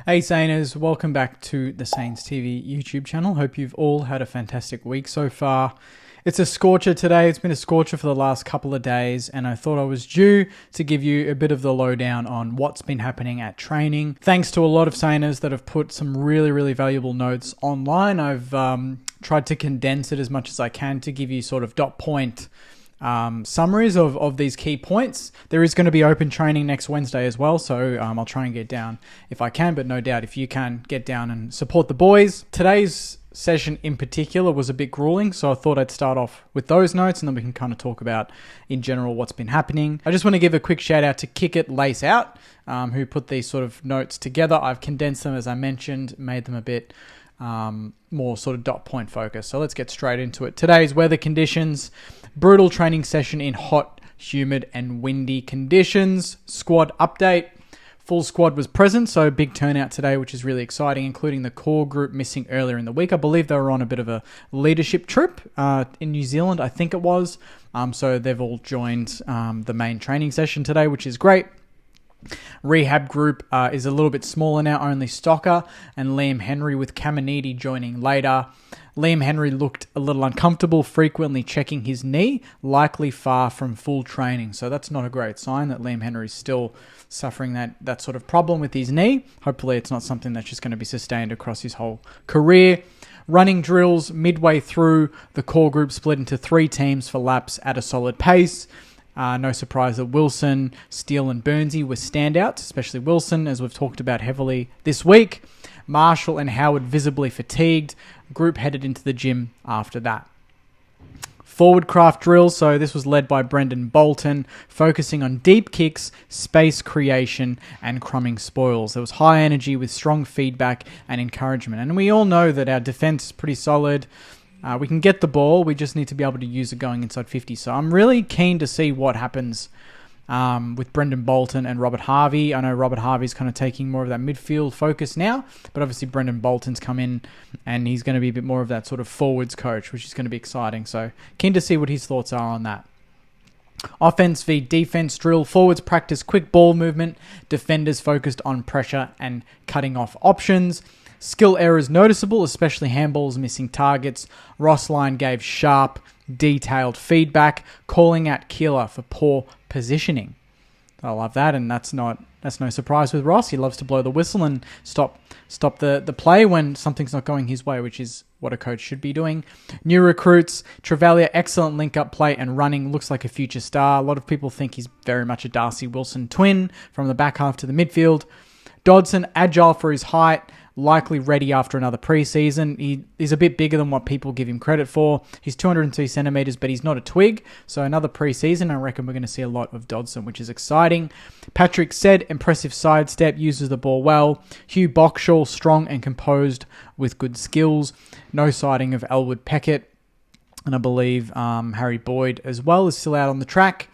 Hey Saners, welcome back to the Saints TV YouTube channel. Hope you've all had a fantastic week so far. It's a scorcher today. It's been a scorcher for the last couple of days, and I thought I was due to give you a bit of the lowdown on what's been happening at training. Thanks to a lot of Saners that have put some really valuable notes online. I've tried to condense it as much as I can to give you sort of dot point summaries of these key points. There is going to be open training next Wednesday as well, so I'll try and get down if I can, but no doubt if you can, get down and support the boys. Today's session in particular was a bit grueling, so I thought I'd start off with those notes and then we can kind of talk about in general what's been happening. I just want to give a quick shout out to Kick It Lace Out, who put these sort of notes together. I've condensed them, as I mentioned, made them a bit more sort of dot point focus. So let's get straight into it. Today's weather conditions: brutal training session in hot, humid and windy conditions. Squad update: full squad was present, so big turnout today, which is really exciting, including the core group missing earlier in the week. I believe they were on a bit of a leadership trip in New Zealand, I think it was. So they've all joined the main training session today, which is great. Rehab group is a little bit smaller now, only Stocker and Liam Henry, with Caminiti joining later. Liam Henry looked a little uncomfortable, frequently checking his knee, likely far from full training. So that's not a great sign that Liam Henry's still suffering that sort of problem with his knee. Hopefully it's not something that's just going to be sustained across his whole career. Running drills midway through, the core group split into 3 teams for laps at a solid pace. No surprise that Wilson, Steele and Burnsy were standouts, especially Wilson, as we've talked about heavily this week. Marshall and Howard visibly fatigued. Group headed into the gym after that. Forward craft drills, so this was led by Brendan Bolton, focusing on deep kicks, space creation and crumbing spoils. There was high energy with strong feedback and encouragement. And we all know that our defense is pretty solid. We can get the ball, we just need to be able to use it going inside 50. So I'm really keen to see what happens with Brendan Bolton and Robert Harvey. I know Robert Harvey's kind of taking more of that midfield focus now, but obviously Brendan Bolton's come in and he's going to be a bit more of that sort of forwards coach, which is going to be exciting. So keen to see what his thoughts are on that. Offense v defense drill: forwards practice quick ball movement, defenders focused on pressure and cutting off options. Skill errors noticeable, especially handballs missing targets. Ross Lyon gave sharp, detailed feedback, calling out Keeler for poor positioning. I love that, and that's no surprise with Ross. He loves to blow the whistle and stop the play when something's not going his way, which is what a coach should be doing. New recruits: Trevalia, excellent link-up play and running, looks like a future star. A lot of people think he's very much a Darcy Wilson twin from the back half to the midfield. Dodson, agile for his height, likely ready after another preseason. He's a bit bigger than what people give him credit for. He's 202 centimeters, but he's not a twig. So another preseason, I reckon we're going to see a lot of Dodson, which is exciting. Patrick said, impressive sidestep, uses the ball well. Hugh Boxall, strong and composed with good skills. No sighting of Elwood Peckett. And I believe Harry Boyd as well is still out on the track.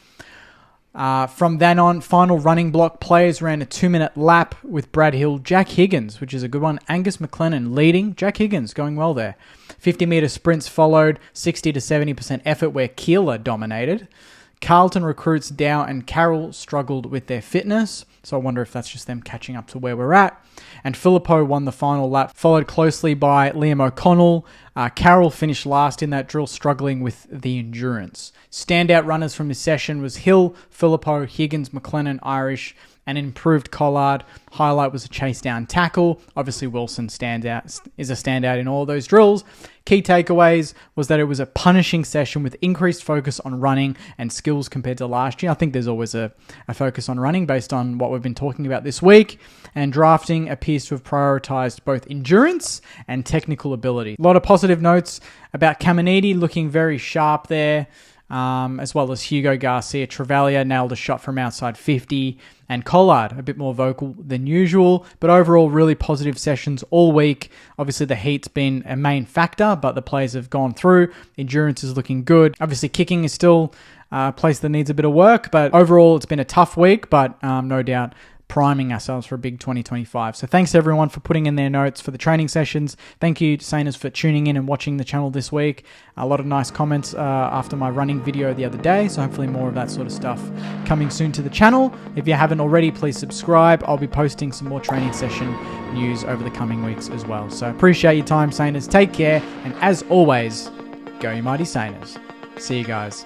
From then on, final running block: players ran a 2-minute lap with Brad Hill, Jack Higgins, which is a good one, Angus McLennan leading. Jack Higgins going well there. 50-meter sprints followed, 60 to 70% effort where Keeler dominated. Carlton recruits Dow and Carroll struggled with their fitness, so I wonder if that's just them catching up to where we're at. And Filippo won the final lap, followed closely by Liam O'Connell. Carroll finished last in that drill, struggling with the endurance. Standout runners from this session was Hill, Filippo, Higgins, McLennan, Irish, and improved Collard. Highlight was a chase down tackle. Obviously Wilson is a standout in all those drills. Key takeaways was that it was a punishing session with increased focus on running and skills compared to last year. I think there's always a focus on running based on what we've been talking about this week. And drafting appears to have prioritized both endurance and technical ability. A lot of positive notes about Caminiti, looking very sharp there. As well as Hugo Garcia. Trevalia nailed a shot from outside 50, and Collard a bit more vocal than usual, but overall really positive sessions all week. Obviously the heat's been a main factor, but the players have gone through. Endurance is looking good. Obviously kicking is still a place that needs a bit of work, but overall it's been a tough week, but no doubt priming ourselves for a big 2025. So thanks everyone for putting in their notes for the training sessions. Thank you, Saners, for tuning in and watching the channel this week. A lot of nice comments after my running video the other day, so hopefully more of that sort of stuff coming soon to the channel. If you haven't already, please subscribe. I'll be posting some more training session news over the coming weeks as well. So appreciate your time, Saners. Take care, and as always, go you mighty Saners. See you guys.